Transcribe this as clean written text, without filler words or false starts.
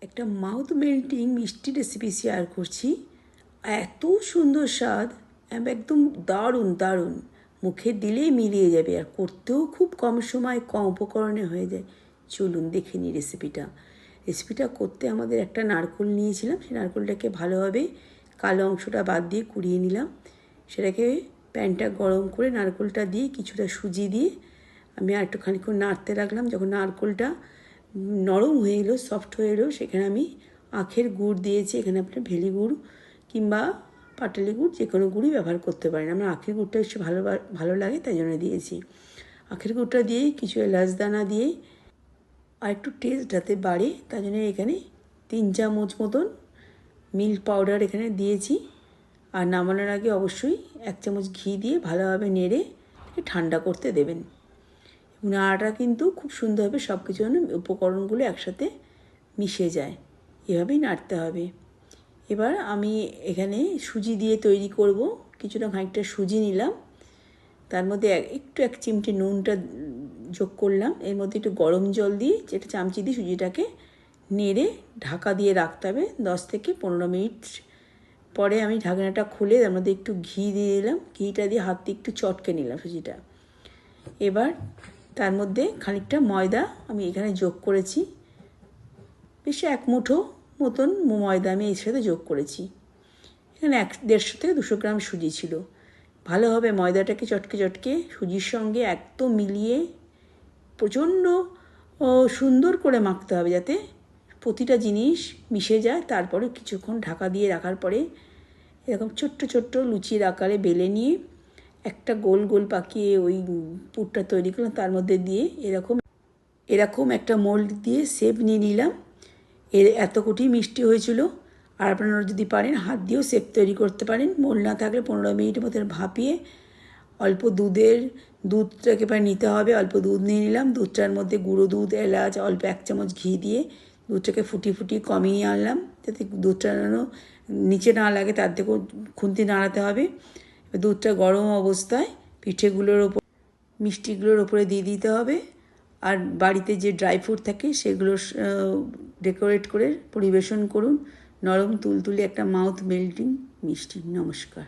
একটা mouth melting মিষ্টি recipe share করছি। এত সুন্দর স্বাদ, একদম দারুণ দারুণ, মুখে দিলেই মিলিয়ে যাবে, আর করতেও খুব কম সময় কম উপকরণে হয়ে যায়। চলুন দেখে নিই রেসিপিটা করতে আমাদের একটা নারকেল নিয়েছিলাম। সেই নারকেলটাকে ভালোভাবে কালো অংশটা বাদ দিয়ে কুড়িয়ে নিলাম। সেটাকে প্যানটা গরম করে নারকেলটা দিয়ে কিছুটা সুজি দিয়ে আমি আর একটু খানিক্ষণ নাড়তে রাখলাম। যখন নারকেলটা নরম হয়ে এলো, সফট হয়ে এলো, সেখানে আমি আখের গুড় দিয়েছি। এখানে আপনি ভেলি গুড় কিংবা পাটালি গুড় যে কোনো গুড়ই ব্যবহার করতে পারেন। আমার আখের গুড়টা একটু ভালো লাগে, তাই জন্য দিয়েছি। আখের গুড়টা দিয়েই কিছু এলাচ দানা দিয়ে আর একটু টেস্ট যাতে বাড়ে, তাই জন্য এখানে 3 চামচ মতন মিল্ক পাউডার এখানে দিয়েছি। আর নামানোর আগে অবশ্যই 1 চামচ ঘি দিয়ে ভালোভাবে নেড়ে ঠান্ডা করতে দেবেন। নাড়াটা কিন্তু খুব সুন্দরভাবে সব কিছু যেন উপকরণগুলো একসাথে মিশে যায়, এভাবেই নাড়তে হবে। এবার আমি এখানে সুজি দিয়ে তৈরি করব। কিছুটা খানিকটা সুজি নিলাম, তার মধ্যে একটু 1 চিমটে নুনটা যোগ করলাম। এর মধ্যে একটু গরম জল দিয়ে যেটা চামচি দিয়ে সুজিটাকে নেড়ে ঢাকা দিয়ে রাখতে হবে 10 থেকে 15 মিনিট। পরে আমি ঢাকনাটা খুলে তার মধ্যে একটু ঘি দিয়ে দিলাম। ঘিটা দিয়ে হাত দিয়ে একটু চটকে নিলাম সুজিটা। এবার তার মধ্যে খানিকটা ময়দা আমি এখানে যোগ করেছি। বেশি 1 মুঠো মতন ময়দা আমি এর সাথে যোগ করেছি। এখানে 150 থেকে 200 গ্রাম সুজি ছিল। ভালোভাবে ময়দাটাকে চটকে সুজির সঙ্গে একদম মিলিয়ে প্রচণ্ড সুন্দর করে মাখতে হবে, যাতে প্রতিটা জিনিস মিশে যায়। তারপরে কিছুক্ষণ ঢাকা দিয়ে রাখার পরে এরকম ছোট্ট ছোট্ট লুচির আকারে বেলে নিয়ে একটা গোল গোল পাকিয়ে ওই পুরটা তৈরি করলাম, তার মধ্যে দিয়ে এরকম একটা মোল্ড দিয়ে শেপ নিয়ে নিলাম। এতকুটি মিষ্টি হয়েছিল। আর আপনারা যদি পারেন হাত দিয়েও শেপ তৈরি করতে পারেন। মোল্ড না থাকলে 15 মিনিটের মতন ভাপিয়ে অল্প দুধটাকে প্রায় নিতে হবে। অল্প দুধ নিয়ে নিলাম। দুধটার মধ্যে গুঁড়ো দুধ, এলাচ, অল্প 1 চামচ ঘি দিয়ে দুধটাকে ফুটিয়ে কমিয়ে আনলাম, যাতে দুধটা যেন নিচে না লাগে, তার থেকেও খুন্তি নাড়াতে হবে। দুধটা গরম অবস্থায় মিষ্টিগুলোর ওপরে দিয়ে দিতে হবে। আর বাড়িতে যে ড্রাই ফ্রুট থাকে সেগুলো ডেকোরেট করে পরিবেশন করুন। নরম তুলতুলে একটা মাউথ মেল্টিং মিষ্টি। নমস্কার।